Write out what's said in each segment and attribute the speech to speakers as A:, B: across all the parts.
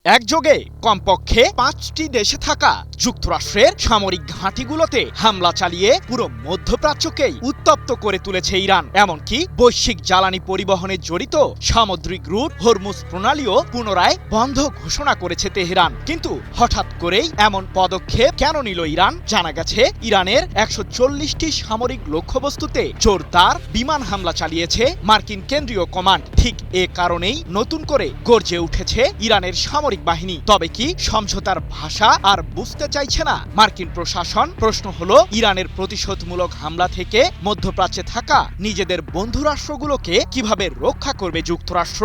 A: একযোগে কমপক্ষে ৫টি দেশে থাকা যুক্তরাষ্ট্রের সামরিক ঘাঁটিগুলোতে হামলা চালিয়ে পুরো মধ্যপ্রাচ্যকেই উত্তপ্ত করে তুলেছে ইরান। এমনকি বৈশ্বিক জ্বালানি পরিবহনে জড়িত সামুদ্রিক রুট হরমুজ প্রণালীও পুনরায় বন্ধ ঘোষণা করেছে তেহরান। কিন্তু হঠাৎ করেই এমন পদক্ষেপ কেন নিল ইরান? জানা গেছে, ইরানের ১৪০টি সামরিক লক্ষ্যবস্তুতে জোরদার বিমান হামলা চালিয়েছে মার্কিন কেন্দ্রীয় কমান্ড। ঠিক এ কারণেই নতুন করে গর্জে উঠেছে ইরানের সামরিক বাহিনী। তবে কি সমঝোতার ভাষা আর বুঝতে চাইছে না মার্কিন প্রশাসন? প্রশ্ন হলো, ইরানের প্রতিশোধমূলক হামলা থেকে মধ্যপ্রাচ্যে থাকা নিজেদের বন্ধুরাষ্ট্রগুলোকে কিভাবে রক্ষা করবে যুক্তরাষ্ট্র?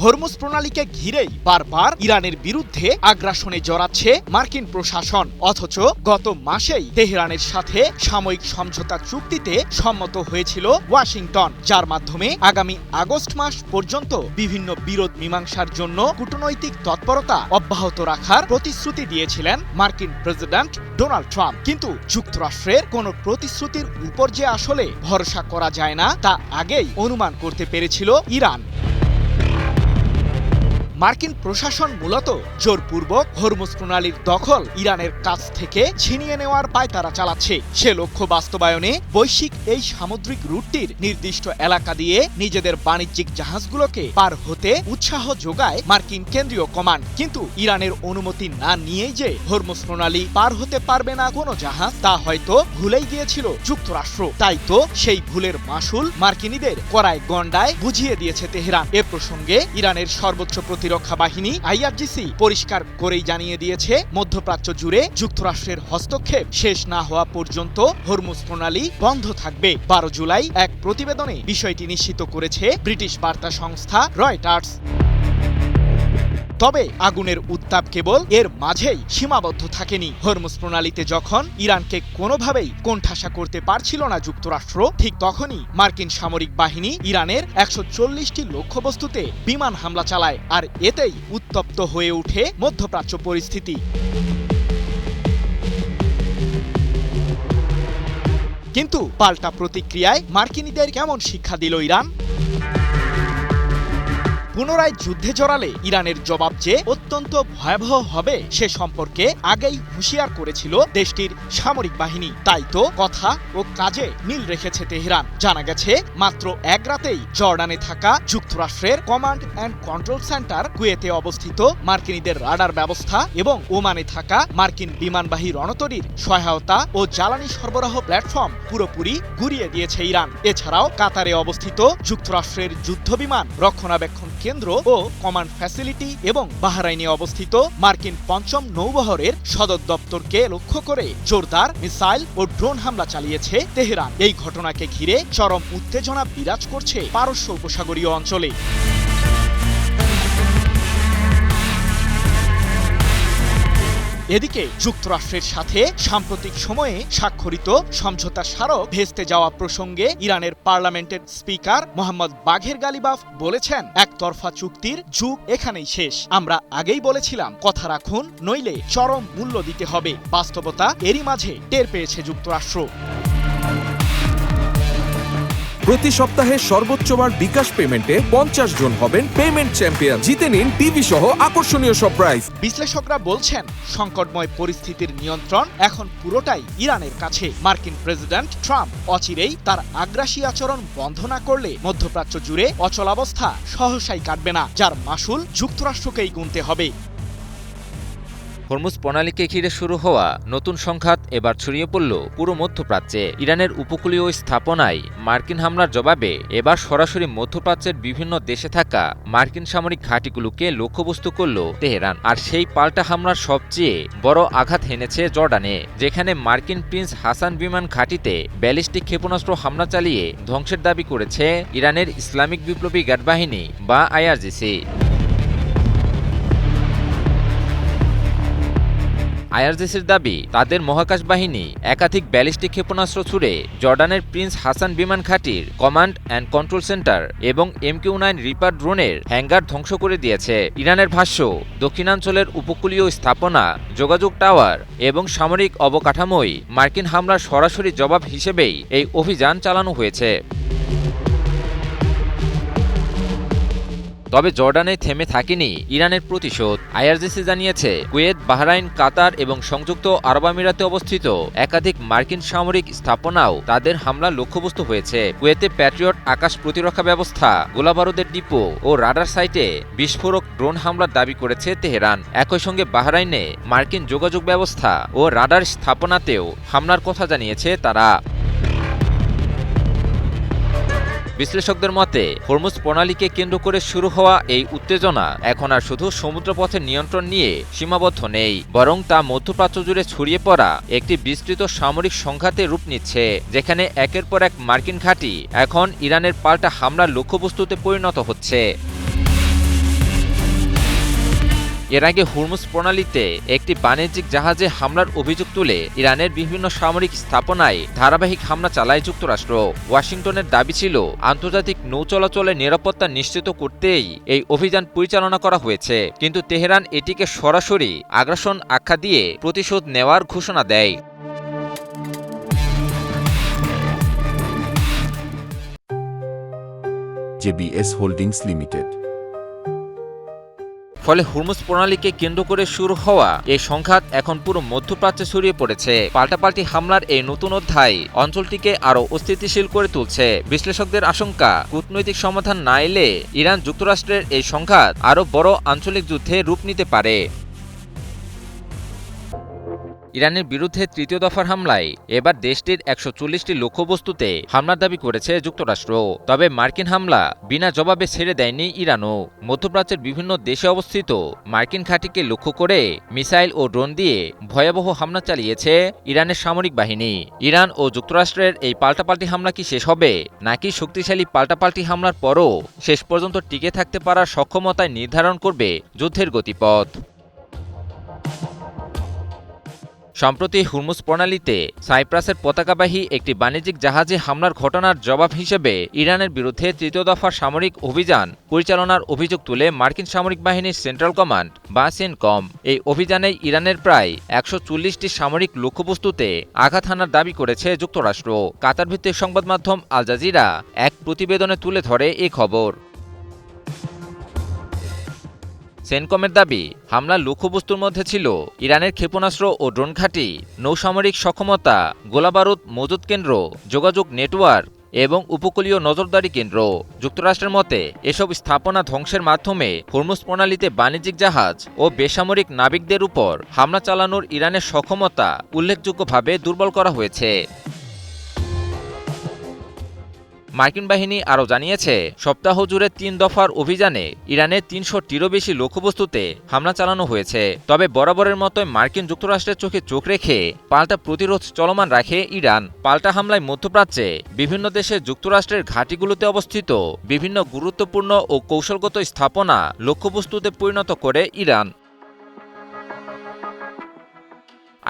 A: হরমুজ প্রণালীকে ঘিরেই বারবার ইরানের বিরুদ্ধে আগ্রাসনে জড়াচ্ছে মার্কিন প্রশাসন। অথচ গত মাসেই তেহরানের সাথে সাময়িক সমঝোতা চুক্তিতে সম্মত হয়েছিল ওয়াশিংটন, যার মাধ্যমে আগামী আগস্ট মাস পর্যন্ত বিভিন্ন বিরোধ মীমাংসার জন্য কূটনৈতিক তৎপরতা অব্যাহত রাখার প্রতিশ্রুতি দিয়েছিলেন মার্কিন প্রেসিডেন্ট ডোনাল্ড ট্রাম্প। কিন্তু যুক্তরাষ্ট্রের কোনো প্রতিশ্রুতির উপর যে আসলে ভরসা করা যায় না, তা আগেই অনুমান করতে পেরেছিল ইরান। মার্কিন প্রশাসন মূলত জোরপূর্বক হরমুজ প্রণালীর দখল ইরানের কাছ থেকে ছিনিয়ে নেওয়ার পায়তারা চালাচ্ছে। সে লক্ষ্য বাস্তবায়নে বৈশ্বিক এই সামুদ্রিক রুটটির নির্দিষ্ট এলাকা দিয়ে নিজেদের বাণিজ্যিক জাহাজগুলোকে পার হতে উৎসাহ যোগায় মার্কিন কেন্দ্রীয় কমান্ড। কিন্তু ইরানের অনুমতি না নিয়েই যে হরমুজ প্রণালী পার হতে পারবে না কোনো জাহাজ, তা হয়তো ভুলেই গিয়েছিল যুক্তরাষ্ট্র। তাই তো সেই ভুলের মাসুল মার্কিনীদের কড়ায় গণ্ডায় বুঝিয়ে দিয়েছে তেহরান। এ প্রসঙ্গে ইরানের সর্বোচ্চ প্রতিরক্ষা বাহিনী IRGC পরিষ্কার করেই জানিয়ে দিয়েছে, মধ্যপ্রাচ্য জুড়ে যুক্তরাষ্ট্রের হস্তক্ষেপ শেষ না হওয়া পর্যন্ত হরমুজ প্রণালী বন্ধ থাকবে। ১২ জুলাই এক প্রতিবেদনে বিষয়টি নিশ্চিত করেছে ব্রিটিশ বার্তা সংস্থা রয়টার্স। তবে আগুনের উত্তাপ কেবল এর মাঝেই সীমাবদ্ধ থাকেনি। হরমুজ প্রণালীতে যখন ইরানকে কোনোভাবেই কোণঠাসা করতে পারছিল না যুক্তরাষ্ট্র, ঠিক তখনই মার্কিন সামরিক বাহিনী ইরানের ১৪০টি লক্ষ্যবস্তুতে বিমান হামলা চালায়, আর এতেই উত্তপ্ত হয়ে ওঠে মধ্যপ্রাচ্য পরিস্থিতি। কিন্তু পাল্টা প্রতিক্রিয়ায় মার্কিনীদের কেমন শিক্ষা দিল ইরান? পুনরায় যুদ্ধে জড়ালে ইরানের জবাব যে অত্যন্ত ভয়াবহ হবে, সে সম্পর্কে আগেই হুঁশিয়ার করেছিল দেশটির সামরিক বাহিনী। তাই তো কথা ও কাজে মিল রেখেছে তেহরান। জানা গেছে, মাত্র এক রাতেই জর্ডানে থাকা যুক্তরাষ্ট্রের কমান্ড অ্যান্ড কন্ট্রোল সেন্টার, কুয়েতে অবস্থিত মার্কিনীদের রাডার ব্যবস্থা এবং ওমানে থাকা মার্কিন বিমানবাহী রণতরীর সহায়তা ও জ্বালানি সরবরাহ প্ল্যাটফর্ম পুরোপুরি গুঁড়িয়ে দিয়েছে ইরান। এছাড়াও কাতারে অবস্থিত যুক্তরাষ্ট্রের যুদ্ধবিমান রক্ষণাবেক্ষণ কেন্দ্র ও কমান্ড ফ্যাসিলিটি এবং বাহরাইনে অবস্থিত মার্কিন ৫ম নৌবহরের সদর দপ্তরকে লক্ষ্য করে জোরদার মিসাইল ও ড্রোন হামলা চালিয়েছে তেহরান। এই ঘটনাকে ঘিরে চরম উত্তেজনা বিরাজ করছে পারস্য উপসাগরীয় অঞ্চলে। এদিকে যুক্তরাষ্ট্রের সাথে সাম্প্রতিক সময়ে স্বাক্ষরিত সমঝোতা স্মারক ভেস্তে যাওয়া প্রসঙ্গে ইরানের পার্লামেন্টের স্পিকার মোহাম্মদ বাঘের গালিবাফ বলেছেন, একতরফা চুক্তির যুগ এখানেই শেষ। আমরা আগেই বলেছিলাম, কথা রাখুন, নইলে চরম মূল্য দিতে হবে। বাস্তবতা এরই মাঝে টের পেয়েছে যুক্তরাষ্ট্র।
B: প্রতি সপ্তাহে সর্বোচ্চবার বিকাশ পেমেন্টে ৫০ জন হবেন পেমেন্ট চ্যাম্পিয়ন। জিতে নিন টিভি সহ আকর্ষণীয় সব প্রাইজ।
A: বিশ্লেষকরা বলছেন, সংকটময় পরিস্থিতির নিয়ন্ত্রণ এখন পুরোটাই ইরানের কাছে। মার্কিন প্রেসিডেন্ট ট্রাম্প অচিরেই তার আগ্রাসী আচরণ বন্ধ না করলে মধ্যপ্রাচ্য জুড়ে অচলাবস্থা সহসাই কাটবে না, যার মাসুল যুক্তরাষ্ট্রকেই গুনতে হবে।
C: হরমুজ প্রণালীকে ঘিরে শুরু হওয়া নতুন সংঘাত এবার ছড়িয়ে পড়ল পুরো মধ্যপ্রাচ্যে। ইরানের উপকূলীয় স্থাপনায় মার্কিন হামলার জবাবে এবার সরাসরি মধ্যপ্রাচ্যের বিভিন্ন দেশে থাকা মার্কিন সামরিক ঘাঁটিগুলোকে লক্ষ্যবস্তু করল তেহরান। আর সেই পাল্টা হামলার সবচেয়ে বড় আঘাত হেনেছে জর্ডানে, যেখানে মার্কিন প্রিন্স হাসান বিমান ঘাঁটিতে ব্যালিস্টিক ক্ষেপণাস্ত্র হামলা চালিয়ে ধ্বংসের দাবি করেছে ইরানের ইসলামিক বিপ্লবী গার্ড বাহিনী বা IRGC। আইআরজিসির দাবি, তাদের মহাকাশ বাহিনী একাধিক ব্যালিস্টিক ক্ষেপণাস্ত্র ছুড়ে জর্ডানের প্রিন্স হাসান বিমান ঘাঁটির কমান্ড অ্যান্ড কন্ট্রোল সেন্টার এবং MQ-9 রিপার ড্রোনের হ্যাঙ্গার ধ্বংস করে দিয়েছে। ইরানের ভাষ্য, দক্ষিণাঞ্চলের উপকূলীয় স্থাপনা, যোগাযোগ টাওয়ার এবং সামরিক অবকাঠামোয় মার্কিন হামলার সরাসরি জবাব হিসেবেই এই অভিযান চালানো হয়েছে। তবে জর্ডানে থেমে থাকেনি ইরানের প্রতিশোধ। আইআরজিসি জানিয়েছে, কুয়েত, বাহরাইন, কাতার এবং সংযুক্ত আরব আমিরাতে অবস্থিত একাধিক মার্কিন সামরিক স্থাপনাও তাদের হামলার লক্ষ্যবস্তু হয়েছে। কুয়েতে প্যাট্রিয়ট আকাশ প্রতিরক্ষা ব্যবস্থা, গোলাবারুদের ডিপো ও রাডার সাইটে বিস্ফোরক ড্রোন হামলার দাবি করেছে তেহরান। একই সঙ্গে বাহরাইনে মার্কিন যোগাযোগ ব্যবস্থা ও রাডার স্থাপনাতেও হামলার কথা জানিয়েছে তারা। বিশ্লেষকদের মতে, হরমুজ প্রণালীকে কেন্দ্র করে শুরু হওয়া এই উত্তেজনা এখন আর শুধু সমুদ্রপথের নিয়ন্ত্রণ নিয়ে সীমাবদ্ধ নেই, বরং তা মধ্যপ্রাচ্য জুড়ে ছড়িয়ে পড়া একটি বিস্তৃত সামরিক সংঘাতে রূপ নিচ্ছে, যেখানে একের পর এক মার্কিন ঘাঁটি এখন ইরানের পাল্টা হামলার লক্ষ্যবস্তুতে পরিণত হচ্ছে। এর আগে হরমুজ প্রণালীতে একটি বাণিজ্যিক জাহাজে হামলার অভিযোগ তুলে ইরানের বিভিন্ন সামরিক স্থাপনায় ধারাবাহিক হামলা চালায় যুক্তরাষ্ট্র। ওয়াশিংটনের দাবি ছিল, আন্তর্জাতিক নৌ চলাচলের নিরাপত্তা নিশ্চিত করতেই এই অভিযান পরিচালনা করা হয়েছে, কিন্তু তেহরান এটিকে সরাসরি আগ্রাসন আখ্যা দিয়ে প্রতিশোধ নেওয়ার ঘোষণা দেয়।
D: JBS holdings limited.
C: ফলে হরমুজ প্রণালীকে কেন্দ্র করে শুরু হওয়া এই সংঘাত এখন পুরো মধ্যপ্রাচ্যে ছড়িয়ে পড়েছে। পাল্টাপাল্টি হামলার এই নতুন অধ্যায় অঞ্চলটিকে আরও অস্থিতিশীল করে তুলছে। বিশ্লেষকদের আশঙ্কা, কূটনৈতিক সমাধান না এলে ইরান যুক্তরাষ্ট্রের এই সংঘাত আরও বড় আঞ্চলিক যুদ্ধে রূপ নিতে পারে। ইরানের বিরুদ্ধে তৃতীয় দফার হামলায় এবার দেশটির ১৪০টি লক্ষ্যবস্তুতে হামলার দাবি করেছে যুক্তরাষ্ট্র। তবে মার্কিন হামলা বিনা জবাবে ছেড়ে দেয়নি ইরানও। মধ্যপ্রাচ্যের বিভিন্ন দেশে অবস্থিত মার্কিন ঘাঁটিকে লক্ষ্য করে মিসাইল ও ড্রোন দিয়ে ভয়াবহ হামলা চালিয়েছে ইরানের সামরিক বাহিনী। ইরান ও যুক্তরাষ্ট্রের এই পাল্টাপাল্টি হামলা কি শেষ হবে, নাকি শক্তিশালী পাল্টাপাল্টি হামলার পরও শেষ পর্যন্ত টিকে থাকতে পারার সক্ষমতায় নির্ধারণ করবে যুদ্ধের গতিপথ। সম্প্রতি হরমুজ প্রণালীতে সাইপ্রাসের পতাকাবাহী একটি বাণিজ্যিক জাহাজে হামলার ঘটনার জবাব হিসেবে ইরানের বিরুদ্ধে তৃতীয় দফার সামরিক অভিযান পরিচালনার অভিযোগ তুলে মার্কিন সামরিক বাহিনীর সেন্ট্রাল কমান্ড বা সেনকম। এই অভিযানে ইরানের প্রায় ১৪০টি সামরিক লক্ষ্যবস্তুতে আঘাত হানার দাবি করেছে যুক্তরাষ্ট্র। কাতার ভিত্তিক সংবাদ মাধ্যম আল জাজিরা এক প্রতিবেদনে তুলে ধরে এই খবর। সেনকমের দাবি, হামলার লক্ষ্যবস্তুর মধ্যে ছিল ইরানের ক্ষেপণাস্ত্র ও ড্রোন ঘাঁটি, নৌসামরিক সক্ষমতা, গোলাবারুদ মজুত কেন্দ্র, যোগাযোগ নেটওয়ার্ক এবং উপকূলীয় নজরদারি কেন্দ্র। যুক্তরাষ্ট্রের মতে, এসব স্থাপনা ধ্বংসের মাধ্যমে হরমুজ প্রণালীতে বাণিজ্যিক জাহাজ ও বেসামরিক নাবিকদের উপর হামলা চালানোর ইরানের সক্ষমতা উল্লেখযোগ্যভাবে দুর্বল করা হয়েছে। মার্কিন বাহিনী আরও জানিয়েছে, সপ্তাহ জুড়ে ৩ দফার অভিযানে ইরানের ৩০০টিরও বেশি লক্ষ্যবস্তুতে হামলা চালানো হয়েছে। তবে বরাবরের মতোই মার্কিন যুক্তরাষ্ট্রের চোখে চোখ রেখে পাল্টা প্রতিরোধ চলমান রাখে ইরান। পাল্টা হামলায় মধ্যপ্রাচ্যে বিভিন্ন দেশে যুক্তরাষ্ট্রের ঘাঁটিগুলোতে অবস্থিত বিভিন্ন গুরুত্বপূর্ণ ও কৌশলগত স্থাপনা লক্ষ্যবস্তুতে পরিণত করে ইরান।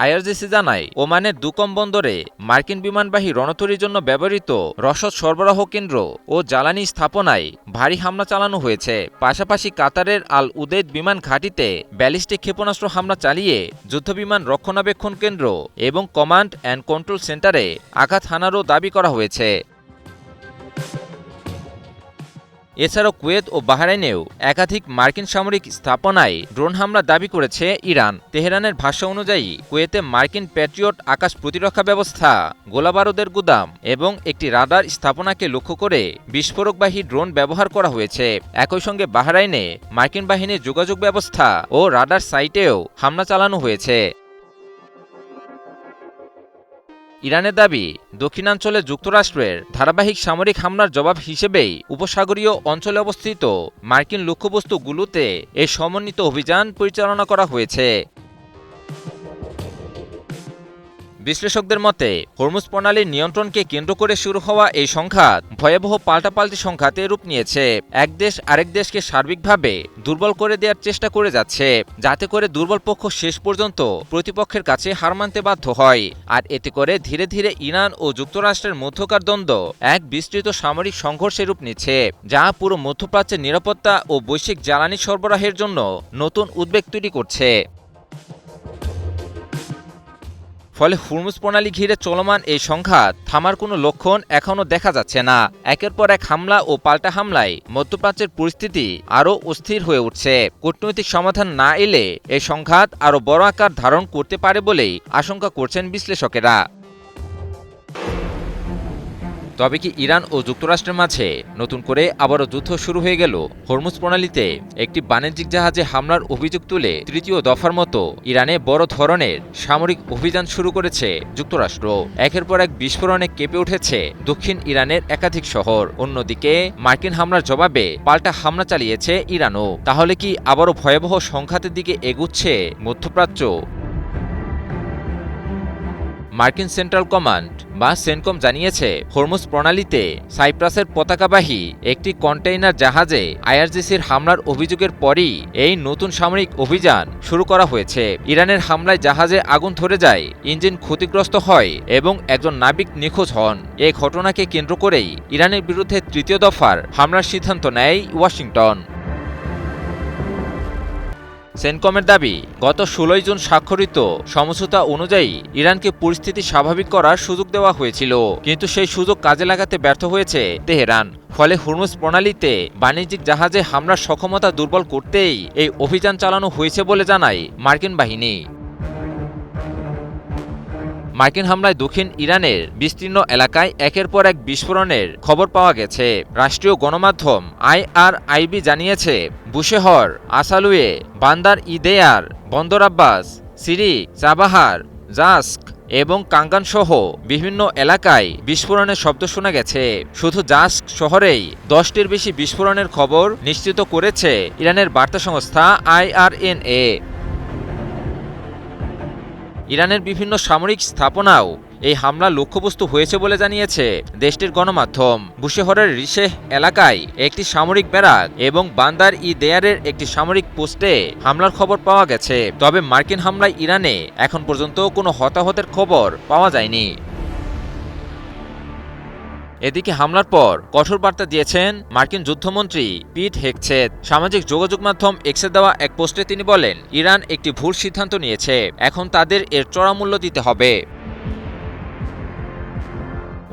C: আইআরজিসি জানায়, ওমানের দুকম বন্দরে মার্কিন বিমানবাহী রণতরীর জন্য ব্যবহৃত রসদ সরবরাহ কেন্দ্র ও জ্বালানি স্থাপনায় ভারী হামলা চালানো হয়েছে। পাশাপাশি কাতারের আল উদেদ বিমান ঘাঁটিতে ব্যালিস্টিক ক্ষেপণাস্ত্র হামলা চালিয়ে যুদ্ধবিমান রক্ষণাবেক্ষণ কেন্দ্র এবং কমান্ড অ্যান্ড কন্ট্রোল সেন্টারে আঘাত হানারও দাবি করা হয়েছে। এছাড়াও কুয়েত ও বাহরাইনেও একাধিক মার্কিন সামরিক স্থাপনায় ড্রোন হামলার দাবি করেছে ইরান। তেহরানের ভাষ্য অনুযায়ী, কুয়েতে মার্কিন প্যাট্রিয়ট আকাশ প্রতিরক্ষা ব্যবস্থা, গোলাবারুদের গুদাম এবং একটি রাডার স্থাপনাকে লক্ষ্য করে বিস্ফোরকবাহী ড্রোন ব্যবহার করা হয়েছে। একই সঙ্গে বাহরাইনে মার্কিন বাহিনীর যোগাযোগ ব্যবস্থা ও রাডার সাইটেও হামলা চালানো হয়েছে। ইরানের দাবি, দক্ষিণাঞ্চলে যুক্তরাষ্ট্রের ধারাবাহিক সামরিক হামলার জবাব হিসেবেই উপসাগরীয় অঞ্চলে অবস্থিত মার্কিন লক্ষ্যবস্তুগুলোতে এই সমন্বিত অভিযান পরিচালনা করা হয়েছে। বিশ্লেষকদের মতে হরমুজ প্রণালীর নিয়ন্ত্রণকে কেন্দ্র করে শুরু হওয়া এই সংঘাত ভয়াবহ পাল্টাপাল্টি সংঘাতে রূপ নিয়েছে। এক দেশ আরেক দেশকে সার্বিকভাবে দুর্বল করে দেওয়ার চেষ্টা করে যাচ্ছে, যাতে করে দুর্বল পক্ষ শেষ পর্যন্ত প্রতিপক্ষের কাছে হার মানতে বাধ্য হয়। আর এতে করে ধীরে ধীরে ইরান ও যুক্তরাষ্ট্রের মধ্যকার দ্বন্দ্ব এক বিস্তৃত সামরিক সংঘর্ষের রূপ নিচ্ছে, যা পুরো মধ্যপ্রাচ্যের নিরাপত্তা ও বৈশ্বিক জ্বালানি সরবরাহের জন্য নতুন উদ্বেগ তৈরি করছে। ফলে হরমুজ প্রণালী ঘিরে চলমান এই সংঘাত থামার কোনো লক্ষণ এখনও দেখা যাচ্ছে না। একের পর এক হামলা ও পাল্টা হামলায় মধ্যপ্রাচ্যের পরিস্থিতি আরও অস্থির হয়ে উঠছে। কূটনৈতিক সমাধান না এলে এই সংঘাত আরও বড় আকার ধারণ করতে পারে বলেই আশঙ্কা করছেন বিশ্লেষকেরা। তবে কি ইরান ও যুক্তরাষ্ট্রের মাঝে নতুন করে আবারও যুদ্ধ শুরু হয়ে গেল? হরমুজ প্রণালীতে একটি বাণিজ্যিক জাহাজে হামলার অভিযোগ তুলে তৃতীয় দফার মতো ইরানে বড় ধরনের সামরিক অভিযান শুরু করেছে যুক্তরাষ্ট্র। একের পর এক বিস্ফোরণে কেঁপে উঠেছে দক্ষিণ ইরানের একাধিক শহর। অন্যদিকে মার্কিন হামলার জবাবে পাল্টা হামলা চালিয়েছে ইরানও। তাহলে কি আবারও ভয়াবহ সংঘাতের দিকে এগুচ্ছে মধ্যপ্রাচ্য? মার্কিন সেন্ট্রাল কমান্ড বা সেনকম জানিয়েছে, হরমুজ প্রণালীতে সাইপ্রাসের পতাকাবাহী একটি কন্টেইনার জাহাজে আইআরজিসির হামলার অভিযোগের পরই এই নতুন সামরিক অভিযান শুরু করা হয়েছে। ইরানের হামলায় জাহাজে আগুন ধরে যায়, ইঞ্জিন ক্ষতিগ্রস্ত হয় এবং একজন নাবিক নিখোঁজ হন। এই ঘটনাকে কেন্দ্র করেই ইরানের বিরুদ্ধে তৃতীয় দফার হামলার সিদ্ধান্ত নেয় ওয়াশিংটন। সেনকমের দাবি, গত 16 জুন স্বাক্ষরিত সমঝোতা অনুযায়ী ইরানকে পরিস্থিতি স্বাভাবিক করার সুযোগ দেওয়া হয়েছিল, কিন্তু সেই সুযোগ কাজে লাগাতে ব্যর্থ হয়েছে তেহরান। ফলে হরমুজ প্রণালীতে বাণিজ্যিক জাহাজে হামলার সক্ষমতা দুর্বল করতেই এই অভিযান চালানো হয়েছে বলে জানায় মার্কিন বাহিনী। মার্কিন হামলায় দক্ষিণ ইরানের বিস্তীর্ণ এলাকায় একের পর এক বিস্ফোরণের খবর পাওয়া গেছে। রাষ্ট্রীয় গণমাধ্যম IRIB জানিয়েছে, বুশেহর, আসালুয়ে, বান্দার ইদেয়ার, বন্দর আব্বাস, সিরি, চাবাহার, জাস্ক এবং কাঙ্গান সহ বিভিন্ন এলাকায় বিস্ফোরণের শব্দ শোনা গেছে। শুধু জাস্ক শহরেই 10টির বেশি বিস্ফোরণের খবর নিশ্চিত করেছে ইরানের বার্তা সংস্থা IRNA। ইরানের বিভিন্ন সামরিক স্থাপনাও এই হামলা লক্ষ্যবস্তু হয়েছে বলে জানিয়েছে দেশটির গণমাধ্যম। বুশেহরের রিশেহ এলাকায় একটি সামরিক ব্যারাক এবং বান্দার দেয়ারের একটি সামরিক পোস্টে হামলার খবর পাওয়া গেছে। তবে মার্কিন হামলায় ইরানে এখন পর্যন্ত কোনো হতাহতের খবর পাওয়া যায়নি। এদিকে হামলার পর কঠোর বার্তা দিয়েছেন মার্কিন যুদ্ধমন্ত্রী পিট হেগসেথ। সামাজিক যোগাযোগ মাধ্যম এক্সে দেওয়া এক পোস্টে তিনি বলেন, ইরান একটি ভুল সিদ্ধান্ত নিয়েছে, এখন তাদের এর চড়া মূল্য দিতে হবে।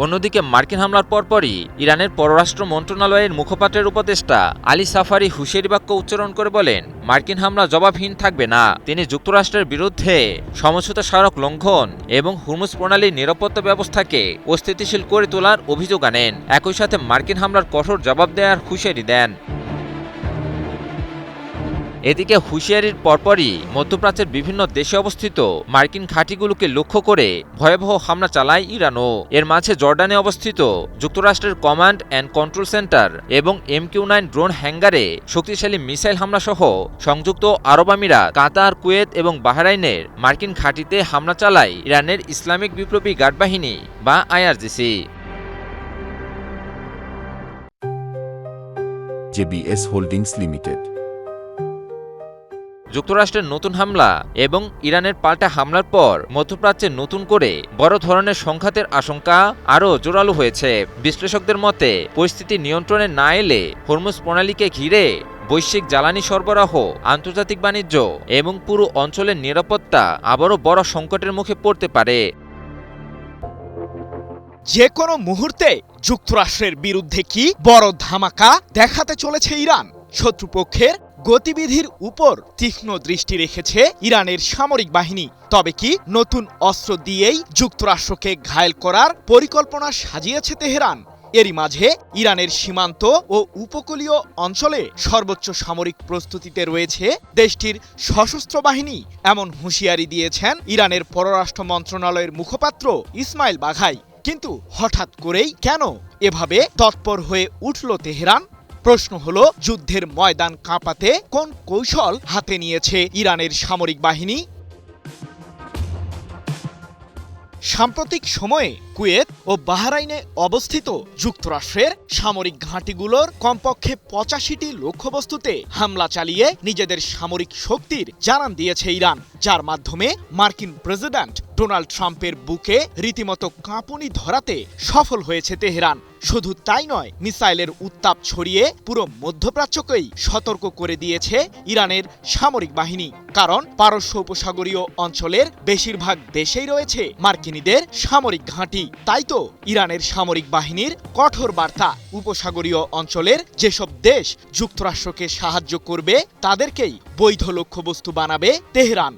C: অন্যদিকে মার্কিন হামলার পরপরই ইরানের পররাষ্ট্র মন্ত্রণালয়ের মুখপাত্রের উপদেষ্টা আলী সাফারি হুঁশিয়ারি বাক্য উচ্চারণ করে বলেন, মার্কিন হামলা জবাবহীন থাকবে না। তিনি যুক্তরাষ্ট্রের বিরুদ্ধে সমঝোতা স্মারক লঙ্ঘন এবং হরমুজ প্রণালীর নিরাপত্তা ব্যবস্থাকে অস্থিতিশীল করে তোলার অভিযোগ আনেন। একই সাথে মার্কিন হামলার কঠোর জবাব দেওয়ার হুঁশিয়ারি দেন। এদিকে হুঁশিয়ারির পরপরই মধ্যপ্রাচ্যের বিভিন্ন দেশে অবস্থিত মার্কিন ঘাঁটিগুলোকে লক্ষ্য করে ভয়াবহ হামলা চালায় ইরানও। এর মাঝে জর্ডানে অবস্থিত যুক্তরাষ্ট্রের কমান্ড অ্যান্ড কন্ট্রোল সেন্টার এবং MQ-9 ড্রোন হ্যাঙ্গারে শক্তিশালী মিসাইল হামলা সহ সংযুক্ত আরব আমিরাত, কাতার, কুয়েত এবং বাহরাইনের মার্কিন ঘাঁটিতে হামলা চালায় ইরানের ইসলামিক বিপ্লবী গার্ড বাহিনী বা IRGC।
D: JBS Holdings Limited।
C: যুক্তরাষ্ট্রের নতুন হামলা এবং ইরানের পাল্টা হামলার পর মধ্যপ্রাচ্যে নতুন করে বড় ধরনের সংঘাতের আশঙ্কা আরও জোরালো হয়েছে। বিশ্লেষকদের মতে, পরিস্থিতি নিয়ন্ত্রণে না এলে হরমুজ প্রণালীকে ঘিরে বৈশ্বিক জ্বালানি সরবরাহ, আন্তর্জাতিক বাণিজ্য এবং পুরো অঞ্চলের নিরাপত্তা আবারও বড় সংকটের মুখে পড়তে পারে।
A: যে কোনো মুহূর্তে যুক্তরাষ্ট্রের বিরুদ্ধে কি বড় ধামাকা দেখাতে চলেছে ইরান? শত্রুপক্ষের গতিবিধির উপর তীক্ষ্ণ দৃষ্টি রেখেছে ইরানের সামরিক বাহিনী। তবে কি নতুন অস্ত্র দিয়েই যুক্তরাষ্ট্রকে ঘায়েল করার পরিকল্পনা সাজিয়েছে তেহরান? এরই মাঝে ইরানের সীমান্ত ও উপকূলীয় অঞ্চলে সর্বোচ্চ সামরিক প্রস্তুতিতে রয়েছে দেশটির সশস্ত্র বাহিনী, এমন হুঁশিয়ারি দিয়েছেন ইরানের পররাষ্ট্র মন্ত্রণালয়ের মুখপাত্র ইসমাইল বাঘাই। কিন্তু হঠাৎ করেই কেন এভাবে তৎপর হয়ে উঠল তেহরান? প্রশ্ন হলো, যুদ্ধের ময়দান কাঁপাতে কোন কৌশল হাতে নিয়েছে ইরানের সামরিক বাহিনী? সাম্প্রতিক সময়ে কুয়েত ও বাহরাইনে অবস্থিত যুক্তরাষ্ট্রের সামরিক ঘাঁটিগুলোর কমপক্ষে ৮৫টি লক্ষ্যবস্তুতে হামলা চালিয়ে নিজেদের সামরিক শক্তির জানান দিয়েছে ইরান, যার মাধ্যমে মার্কিন প্রেসিডেন্ট ডোনাল্ড ট্রাম্পের বুকে রীতিমতো কাঁপুনি ধরাতে সফল হয়েছে তেহরান। শুধু তাই নয়, মিসাইলের উত্তাপ ছড়িয়ে পুরো মধ্যপ্রাচ্যকেই সতর্ক করে দিয়েছে ইরানের সামরিক বাহিনী। কারণ পারস্য উপসাগরীয় অঞ্চলের বেশিরভাগ দেশেই রয়েছে মার্কিনীদের সামরিক ঘাঁটি। তাই তো ইরানের সামরিক বাহিনীর কঠোর বার্তা, উপসাগরীয় অঞ্চলের যেসব দেশ যুক্তরাষ্ট্রকে সাহায্য করবে তাদেরকেই বৈধ লক্ষ্যবস্তু বানাবে তেহরান।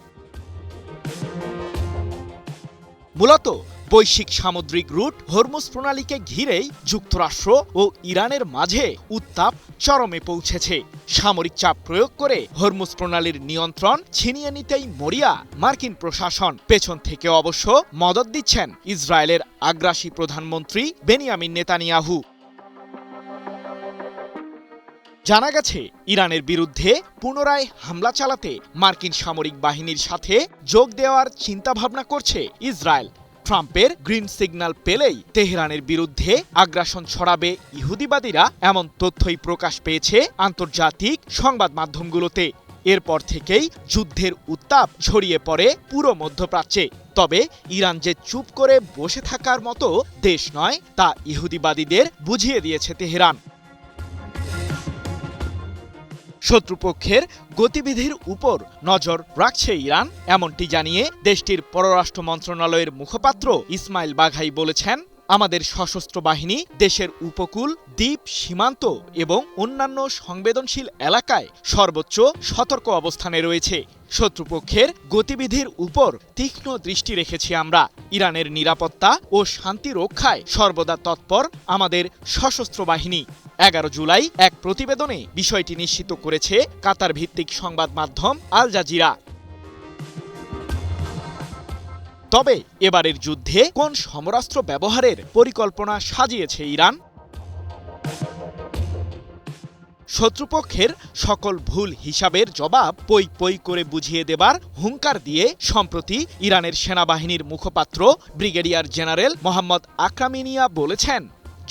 A: মূলত বৈশ্বিক সামুদ্রিক রুট হরমুজ প্রণালীকে ঘিরেই যুক্তরাষ্ট্র ও ইরানের মাঝে উত্তাপ চরমে পৌঁছেছে। সামরিক চাপ প্রয়োগ করে হরমুজ প্রণালীর নিয়ন্ত্রণ ছিনিয়ে নিতেই মরিয়া মার্কিন প্রশাসন। পেছন থেকে অবশ্য মদদ দিচ্ছেন ইসরায়েলের আগ্রাসী প্রধানমন্ত্রী বেনিয়ামিন নেতানিয়াহু। জানা গেছে, ইরানের বিরুদ্ধে পুনরায় হামলা চালাতে মার্কিন সামরিক বাহিনীর সাথে যোগ দেওয়ার চিন্তাভাবনা করছে ইসরায়েল। ট্রাম্পের গ্রিন সিগন্যাল পেলেই তেহরানের বিরুদ্ধে আগ্রাসন ছড়াবে ইহুদিবাদীরা, এমন তথ্যই প্রকাশ পেয়েছে আন্তর্জাতিক সংবাদ মাধ্যমগুলোতে। এরপর থেকেই যুদ্ধের উত্তাপ ছড়িয়ে পড়ে পুরো মধ্যপ্রাচ্যে। তবে ইরান যে চুপ করে বসে থাকার মতো দেশ নয়, তা ইহুদিবাদীদের বুঝিয়ে দিয়েছে তেহরান। শত্রুপক্ষের গতিবিধির উপর নজর রাখছে ইরান, এমনটি জানিয়ে দেশটির পররাষ্ট্র মন্ত্রণালয়ের মুখপাত্র ইসমাইল বাঘাই বলেছেন, আমাদের সশস্ত্র বাহিনী দেশের উপকূল, দ্বীপ, সীমান্ত এবং অন্যান্য সংবেদনশীল এলাকায় সর্বোচ্চ সতর্ক অবস্থানে রয়েছে। শত্রুপক্ষের গতিবিধির উপর তীক্ষ্ণ দৃষ্টি রেখেছি আমরা। ইরানের নিরাপত্তা ও শান্তি রক্ষায় সর্বদা তৎপর আমাদের সশস্ত্র বাহিনী। 11 জুলাই এক প্রতিবেদনে বিষয়টি নিশ্চিত করেছে কাতার ভিত্তিক সংবাদ মাধ্যম আল জাজিরা। তবে এবারের যুদ্ধে কোন সমরাস্ত্র ব্যবহারের পরিকল্পনা সাজিয়েছে ইরান? শত্রুপক্ষের সকল ভুল হিসাবের জবাব পই পই করে বুঝিয়ে দেবার হুঙ্কার দিয়ে সম্প্রতি ইরানের সেনাবাহিনীর মুখপাত্র ব্রিগেডিয়ার জেনারেল মোহাম্মদ আকরামিনিয়া বলেছেন,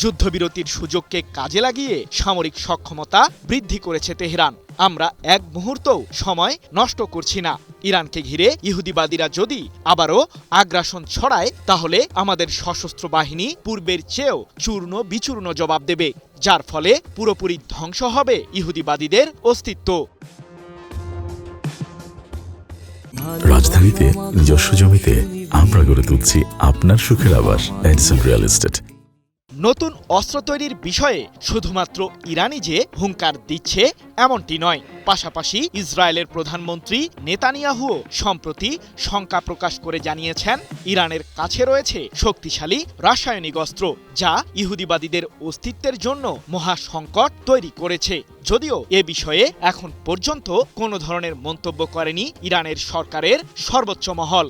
A: যুদ্ধবিরতির সুযোগকে কাজে লাগিয়ে সামরিক সক্ষমতা বৃদ্ধি করেছে তেহরান। আমরা এক মুহূর্তও সময় নষ্ট করছি না। ইরানকে ঘিরে ইহুদিবাদীরা যদি আবারও আগ্রাসন ছড়ায়, তাহলে আমাদের সশস্ত্র বাহিনী পূর্বের চেয়েও চূর্ণ বিচূর্ণ জবাব দেবে, যার ফলে পুরোপুরি ধ্বংস হবে ইহুদিবাদীদের অস্তিত্ব।
E: রাজধানীতে নিজস্ব জমিতে আমরা গড়ে তুলছি আপনার সুখের আবাস এডিসন রিয়েল এস্টেট।
A: নতুন অস্ত্র তৈরির বিষয়ে শুধুমাত্র ইরানই যে হুঙ্কার দিচ্ছে এমনটি নয়, পাশাপাশি ইসরায়েলের প্রধানমন্ত্রী নেতানিয়াহুও সম্প্রতি শঙ্কা প্রকাশ করে জানিয়েছেন, ইরানের কাছে রয়েছে শক্তিশালী রাসায়নিক অস্ত্র, যা ইহুদিবাদীদের অস্তিত্বের জন্য মহা সংকট তৈরি করেছে। যদিও এ বিষয়ে এখন পর্যন্ত কোনো ধরনের মন্তব্য করেনি ইরানের সরকারের সর্বোচ্চ মহল।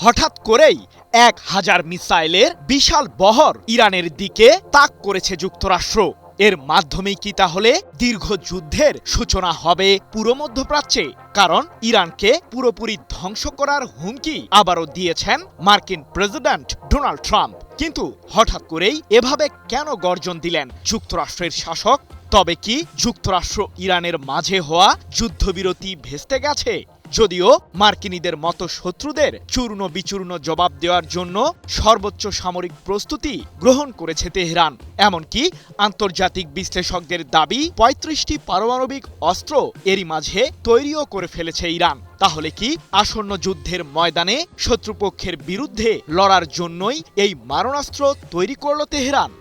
A: হঠাৎ করেই 1000 মিসাইলের বিশাল বহর ইরানের দিকে তাক করেছে যুক্তরাষ্ট্র। এর মাধ্যমেই কি তাহলে দীর্ঘ যুদ্ধের সূচনা হবে পুরো মধ্যপ্রাচ্যে? কারণ ইরানকে পুরোপুরি ধ্বংস করার হুমকি আবারও দিয়েছেন মার্কিন প্রেসিডেন্ট ডোনাল্ড ট্রাম্প। কিন্তু হঠাৎ করেই এভাবে কেন গর্জন দিলেন যুক্তরাষ্ট্রের শাসক? তবে কি যুক্তরাষ্ট্র ইরানের মাঝে হওয়া যুদ্ধবিরতি ভেস্তে গেছে? যদিও মার্কিনীদের মতো শত্রুদের চূর্ণ বিচূর্ণ জবাব দেওয়ার জন্য সর্বোচ্চ সামরিক প্রস্তুতি গ্রহণ করেছে তেহরান। এমনকি আন্তর্জাতিক বিশ্লেষকদের দাবি 35টি পারমাণবিক অস্ত্র এরই মাঝে তৈরিও করে ফেলেছে ইরান। তাহলে কি আসন্ন যুদ্ধের ময়দানে শত্রুপক্ষের বিরুদ্ধে লড়ার জন্যই এই মারণাস্ত্র তৈরি করল তেহরান?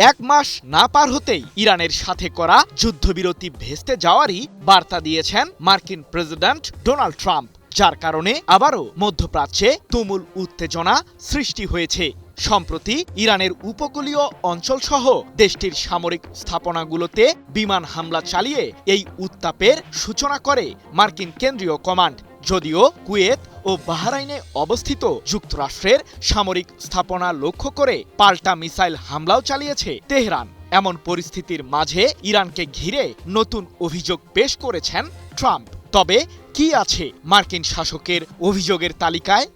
A: 1 মাস না পার হতেই ইরানের সাথে করা যুদ্ধবিরতি ভেস্তে যাওয়ারই বার্তা দিয়েছেন মার্কিন প্রেসিডেন্ট ডোনাল্ড ট্রাম্প, যার কারণে আবারও মধ্যপ্রাচ্যে তুমুল উত্তেজনা সৃষ্টি হয়েছে। সম্প্রতি ইরানের উপকূলীয় অঞ্চলসহ দেশটির সামরিক স্থাপনাগুলোতে বিমান হামলা চালিয়ে এই উত্তাপের সূচনা করে মার্কিন কেন্দ্রীয় কমান্ড। যদিও কুয়েত ও বাহরাইনে অবস্থিত যুক্তরাষ্ট্রের সামরিক স্থাপনা লক্ষ্য করে পাল্টা মিসাইল হামলাও চালিয়েছে তেহরান। এমন পরিস্থিতির মাঝে ইরানকে ঘিরে নতুন অভিযোগ পেশ করেছেন ট্রাম্প। তবে কি আছে মার্কিন শাসকের অভিযোগের তালিকায়?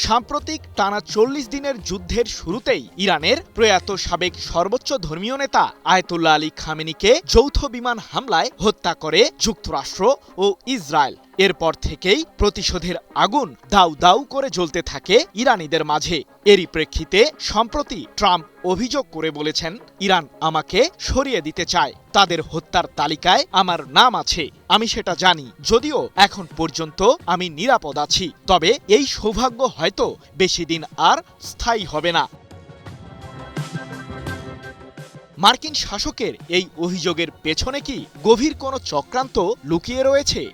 A: সাম্প্রতিক টানা ৪০ দিনের যুদ্ধের শুরুতেই ইরানের প্রয়াত সাবেক সর্বোচ্চ ধর্মীয় নেতা আয়াতুল্লাহ আলী খামেনিকে যৌথ বিমান হামলায় হত্যা করে যুক্তরাষ্ট্র ও ইসরায়েল। এরপর থেকেই প্রতিশোধের আগুন দাউ দাউ করে জ্বলতে থাকে ইরানিদের মাঝে। এরই প্রেক্ষিতে সম্প্রতি ট্রাম্প অভিযোগ করে বলেছেন, ইরান আমাকে সরিয়ে দিতে চায়, তাদের হত্যার তালিকায় আমার নাম আছে, আমি সেটা জানি, যদিও এখন পর্যন্ত আমি নিরাপদ আছি। তবে এই সৌভাগ্য হয়তো বেশি দিন আর স্থায়ী হবে না। মার্কিন শাসকের এই অভিযোগের পেছনে কি গভীর কোনো চক্রান্ত লুকিয়ে রয়েছে?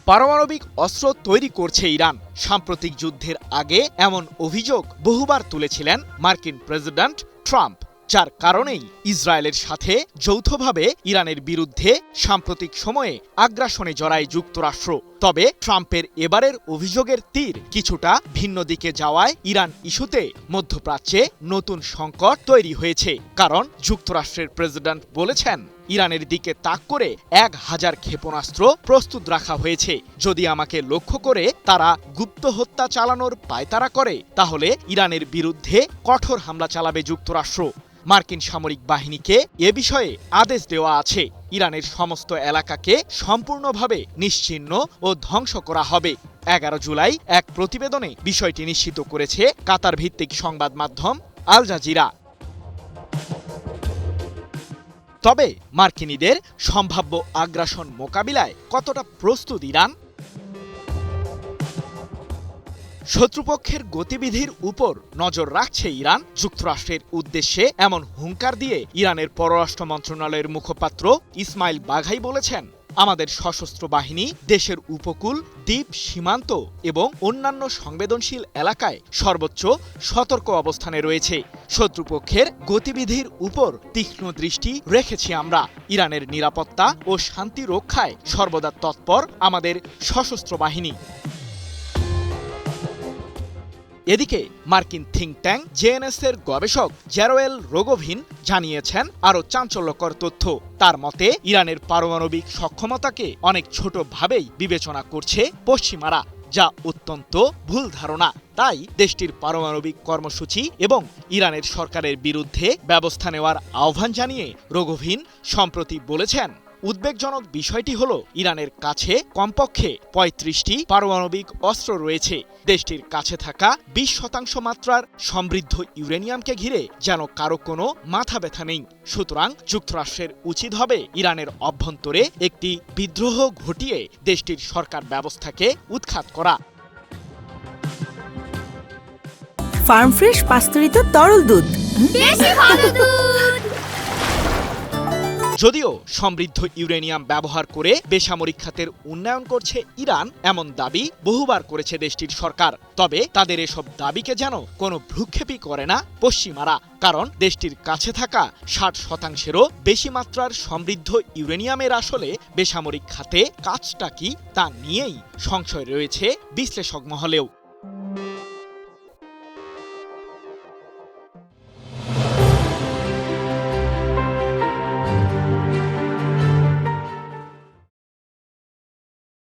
A: পারমাণবিক অস্ত্র তৈরি করছে ইরান। সাম্প্রতিক যুদ্ধের আগে এমন অভিযোগ বহুবার তুলেছিলেন মার্কিন প্রেসিডেন্ট ট্রাম্প, যার কারণেই ইসরায়েলের সাথে যৌথভাবে ইরানের বিরুদ্ধে সাম্প্রতিক সময়ে আগ্রাসনে জড়ায় যুক্তরাষ্ট্র। তবে ট্রাম্পের এবারের অভিযোগের তীর কিছুটা ভিন্ন দিকে যাওয়ায় ইরান ইস্যুতে মধ্যপ্রাচ্যে নতুন সংকট তৈরি হয়েছে। কারণ যুক্তরাষ্ট্রের প্রেসিডেন্ট বলেছেন, ইরানের দিকে তাক করে ১,০০০ ক্ষেপণাস্ত্র প্রস্তুত রাখা হয়েছে। যদি আমাকে লক্ষ্য করে তারা গুপ্ত হত্যা চালানোর পায়তারা করে, তাহলে ইরানের বিরুদ্ধে কঠোর হামলা চালাবে যুক্তরাষ্ট্র। মার্কিন সামরিক বাহিনীকে এ বিষয়ে আদেশ দেওয়া আছে। ইরানের সমস্ত এলাকাকে সম্পূর্ণভাবে নিশ্চিহ্ন ও ধ্বংস করা হবে। ১১ জুলাই এক প্রতিবেদনে বিষয়টি নিশ্চিত করেছে কাতার ভিত্তিক সংবাদ মাধ্যম আল জাজিরা। তবে মার্কিনীদের সম্ভাব্য আগ্রাসন মোকাবিলায় কতটা প্রস্তুত ইরান? শত্রুপক্ষের গতিবিধির উপর নজর রাখছে ইরান। যুক্তরাষ্ট্রের উদ্দেশ্যে এমন হুঙ্কার দিয়ে ইরানের পররাষ্ট্র মন্ত্রণালয়ের মুখপাত্র ইসমাইল বাঘাই বলেছেন, আমাদের সশস্ত্র বাহিনী দেশের উপকূল, দ্বীপ, সীমান্ত এবং অন্যান্য সংবেদনশীল এলাকায় সর্বোচ্চ সতর্ক অবস্থানে রয়েছে। শত্রুপক্ষের গতিবিধির উপর তীক্ষ্ণ দৃষ্টি রেখেছি আমরা। ইরানের নিরাপত্তা ও শান্তি রক্ষায় সর্বদা তৎপর আমাদের সশস্ত্র বাহিনী। এদিকে মার্কিন থিঙ্ক ট্যাঙ্ক জেএনএস এর গবেষক জেরোয়েল রোগোভিন জানিয়েছেন আরও চাঞ্চল্যকর তথ্য। তার মতে, ইরানের পারমাণবিক সক্ষমতাকে অনেক ছোটভাবেই বিবেচনা করছে পশ্চিমারা, যা অত্যন্ত ভুল ধারণা। তাই দেশটির পারমাণবিক কর্মসূচি এবং ইরানের সরকারের বিরুদ্ধে ব্যবস্থা নেওয়ার আহ্বান জানিয়ে রোগোভিন সম্প্রতি বলেছেন, উদ্বেগজনক বিষয়টি হল ইরানের কাছে কমপক্ষে ৩৫টি পারমাণবিক অস্ত্র রয়েছে। দেশটির কাছে থাকা ২০% মাত্রার সমৃদ্ধ ইউরেনিয়ামকে ঘিরে যেন কারো কোনো মাথা ব্যথা নেই। সুতরাং যুক্তরাষ্ট্রের উচিত হবে ইরানের অভ্যন্তরে একটি বিদ্রোহ ঘটিয়ে দেশটির সরকার ব্যবস্থাকে উৎখাত করা।
F: ফার্ম ফ্রেশ পাস্তুরিত তরল দুধ, বেশি ভালো দুধ।
A: যদিও সমৃদ্ধ ইউরেনিয়াম ব্যবহার করে বেসামরিক খাতের উন্নয়ন করছে ইরান, এমন দাবি বহুবার করেছে দেশটির সরকার। তবে তাদের এসব দাবিকে যেন কোনো ভ্রুক্ষেপই করে না পশ্চিমারা। কারণ দেশটির কাছে থাকা ৬০%-এরও বেশি মাত্রার সমৃদ্ধ ইউরেনিয়ামের আসলে বেসামরিক খাতে কাজটা কি তা নিয়েই সংশয় রয়েছে বিশ্লেষক মহলেও।